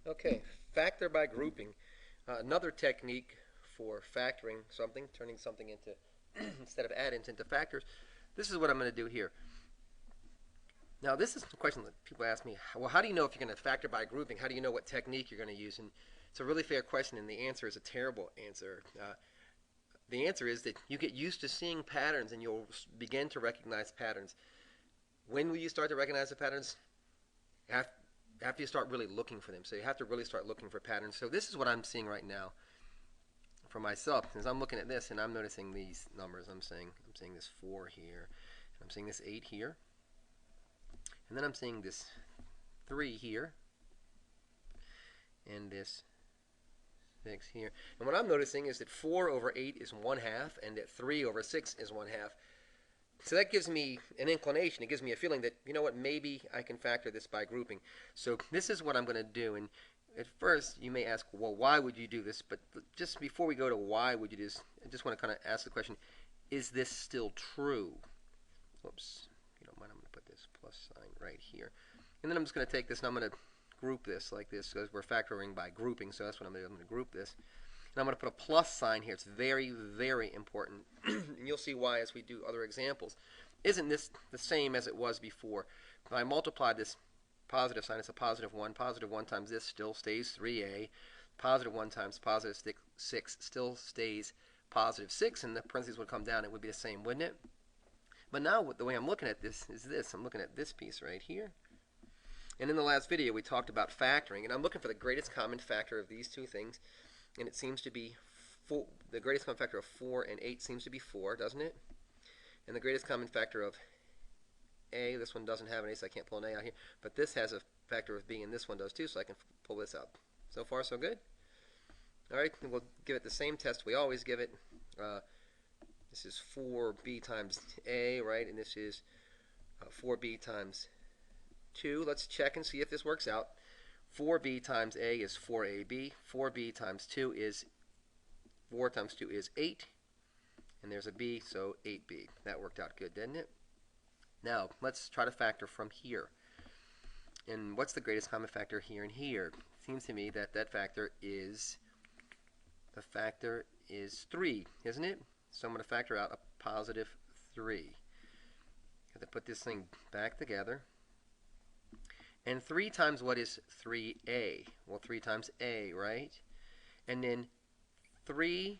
Okay, factor by grouping. Another technique for factoring something, turning something into, instead of addends, into factors. This is what I'm going to do here. Now, this is the question that people ask me. Well, how do you know if you're going to factor by grouping? How do you know what technique you're going to use? And it's a really fair question, and the answer is a terrible answer. The answer is that you get used to seeing patterns, and you'll begin to recognize patterns. When will you start to recognize the patterns? After you start really looking for them. So you have to really start looking for patterns. So this is what I'm seeing right now for myself. As I'm looking at this and I'm noticing these numbers, I'm seeing this 4 here, and I'm seeing this 8 here, and then I'm seeing this 3 here, and this 6 here. And what I'm noticing is that 4 over 8 is 1/2, and that 3 over 6 is 1/2. So that gives me an inclination. It gives me a feeling that, you know what, maybe I can factor this by grouping. So this is what I'm going to do. And at first, you may ask, well, why would you do this? But just before we go to why would you do this, I just want to kind of ask the question, is this still true? Whoops. If you don't mind, I'm going to put this plus sign right here. And then I'm just going to take this and I'm going to group this like this because we're factoring by grouping. So that's what I'm going to do. I'm going to group this. And I'm going to put a plus sign here. It's very, very important. And you'll see why as we do other examples. Isn't this the same as it was before? If I multiply this positive sign, it's a positive 1. Positive 1 times this still stays 3a. Positive 1 times positive 6 still stays positive 6. And the parentheses would come down. It would be the same, wouldn't it? But now the way I'm looking at this is this. I'm looking at this piece right here. And in the last video, we talked about factoring. And I'm looking for the greatest common factor of these two things. And it seems to be the greatest common factor of 4 and 8 seems to be 4, doesn't it? And the greatest common factor of A, this one doesn't have an A, so I can't pull an A out here. But this has a factor of B, and this one does too, so I can pull this out. So far, so good? All right, we'll give it the same test we always give it. This is 4B times A, right? And this is 4B times 2. Let's check and see if this works out. 4b times a is 4ab. 4b times 2 is 4 times 2 is 8. And there's a b, so 8b. That worked out good, didn't it? Now, let's try to factor from here. And what's the greatest common factor here and here? It seems to me that the factor is 3, isn't it? So I'm going to factor out a positive 3. I have to put this thing back together. And 3 times what is 3a? Well, 3 times a, right? And then 3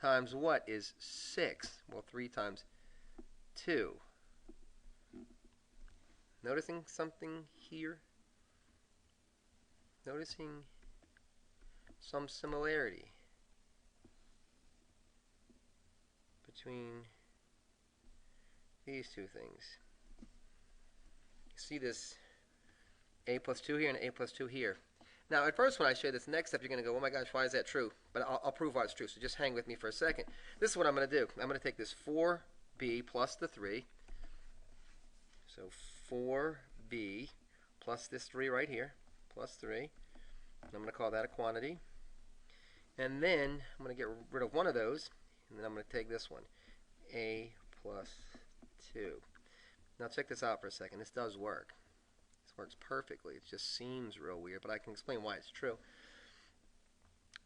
times what is 6? Well, 3 times 2. Noticing something here? Noticing some similarity between these two things. See this a plus 2 here and a plus 2 here. Now, at first when I show this next step, you're going to go, oh my gosh, why is that true? But I'll prove why it's true, so just hang with me for a second. This is what I'm going to do. I'm going to take this 4b plus the 3. So 4b plus this 3 right here, plus 3. And I'm going to call that a quantity. And then I'm going to get rid of one of those, and then I'm going to take this one, a plus 2. Now check this out for a second. This does work. This works perfectly. It just seems real weird, but I can explain why it's true.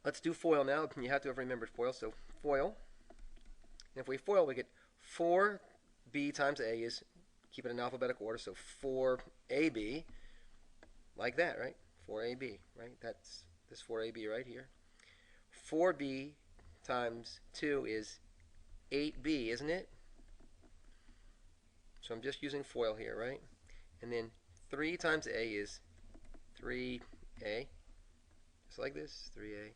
Let's do FOIL now. You have to have remembered FOIL. So FOIL. And if we FOIL, we get 4b times a is, keep it in alphabetical order, so 4ab, like that, right? 4ab, right? That's this 4ab right here. 4b times 2 is 8b, isn't it? So I'm just using FOIL here, right? And then 3 times a is 3a, just like this, 3a.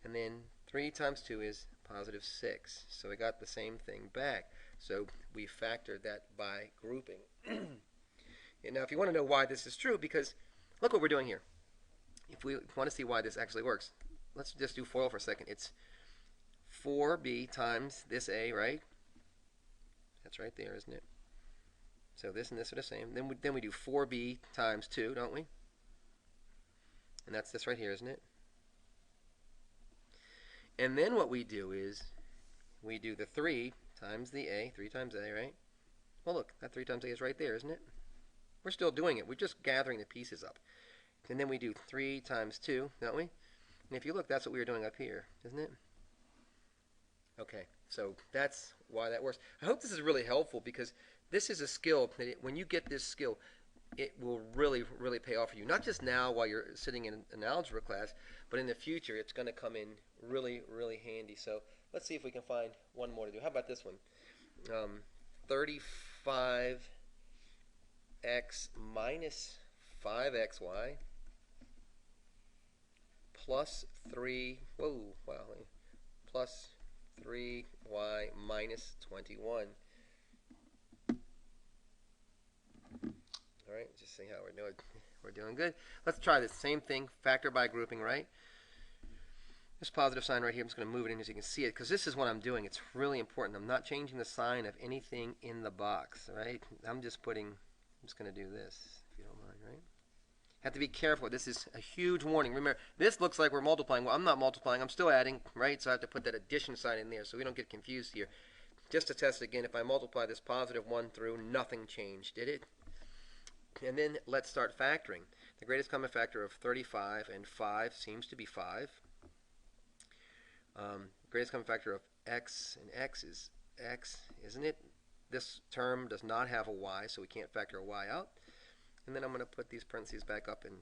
And then 3 times 2 is positive 6. So we got the same thing back. So we factored that by grouping. And now if you want to know why this is true, because look what we're doing here. If we want to see why this actually works, let's just do FOIL for a second. It's 4b times this a, right? That's right there, isn't it? So this and this are the same. Then we do 4b times 2, don't we? And that's this right here, isn't it? And then what we do is we do the 3 times the a, 3 times a, right? Well, look, that 3 times a is right there, isn't it? We're still doing it. We're just gathering the pieces up. And then we do 3 times 2, don't we? And if you look, that's what we were doing up here, isn't it? Okay, so that's why that works. I hope this is really helpful because this is a skill that when you get this skill, it will really, really pay off for you. Not just now while you're sitting in an algebra class, but in the future, it's going to come in really, really handy. So let's see if we can find one more to do. How about this one? 35x minus 5xy plus 3, whoa, wow, plus 3y minus 21. All right, just see how we're doing. We're doing good. Let's try this same thing, factor by grouping, right? This positive sign right here, I'm just going to move it in so you can see it because this is what I'm doing. It's really important. I'm not changing the sign of anything in the box, right? I'm just going to do this, if you don't mind, right? Have to be careful. This is a huge warning. Remember, this looks like we're multiplying. Well, I'm not multiplying. I'm still adding, right? So I have to put that addition sign in there so we don't get confused here. Just to test again, if I multiply this positive 1 through, nothing changed, did it? And then let's start factoring. The greatest common factor of 35 and 5 seems to be 5. Greatest common factor of x and x is x, isn't it? This term does not have a y, so we can't factor a y out. And then I'm going to put these parentheses back up and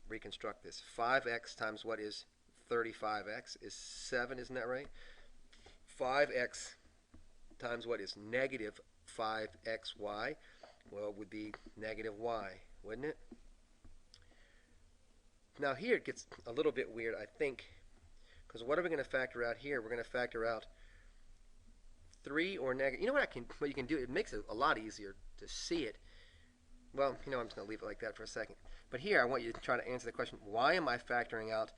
reconstruct this. 5x times what is 35x is 7, isn't that right? 5x times what is negative 5xy? Well, it would be negative y, wouldn't it? Now here it gets a little bit weird, I think, because what are we going to factor out here? We're going to factor out 3 or negative. You know what you can do? It makes it a lot easier to see it. Well, I'm just going to leave it like that for a second. But here I want you to try to answer the question, why am I factoring out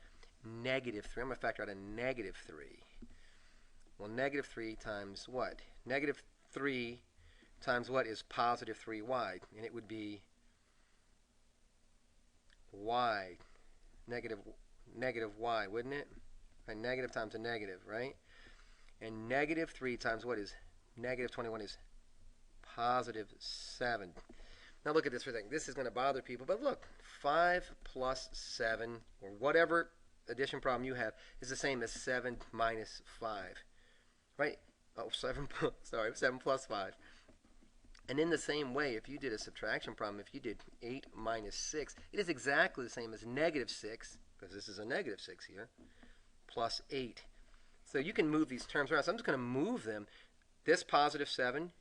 negative 3? I'm going to factor out a negative 3. Well, negative 3 times what? Negative 3 times what is positive 3y? And it would be y, negative y, wouldn't it? Right, negative times a negative, right? And negative 3 times what is negative 21 is positive 7. Now look at this for a second. This is going to bother people, but look, 5 plus 7, or whatever addition problem you have, is the same as 7 minus 5, right? Oh, 7 plus 5. And in the same way, if you did a subtraction problem, if you did 8 minus 6, it is exactly the same as negative 6, because this is a negative 6 here, plus 8. So you can move these terms around. So I'm just going to move them. This positive 7,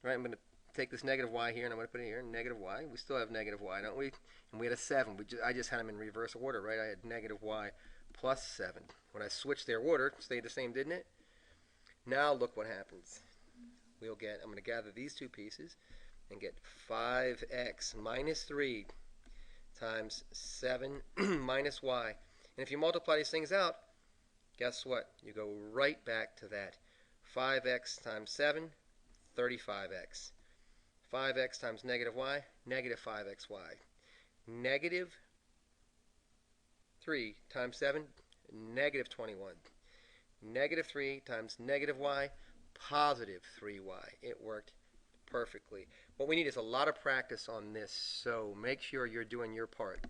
right, I'm going to take this negative y here, and I'm going to put it here, negative y. We still have negative y, don't we? And we had a 7. I just had them in reverse order, right? I had negative y plus 7. When I switched their order, it stayed the same, didn't it? Now look what happens. I'm going to gather these two pieces and get 5x minus 3 times 7 minus y. And if you multiply these things out, guess what? You go right back to that. 5x times 7, 35x. 5x times negative y, negative 5xy. Negative 3 times 7, negative 21. Negative 3 times negative y, positive 3y. It worked perfectly. What we need is a lot of practice on this, so make sure you're doing your part.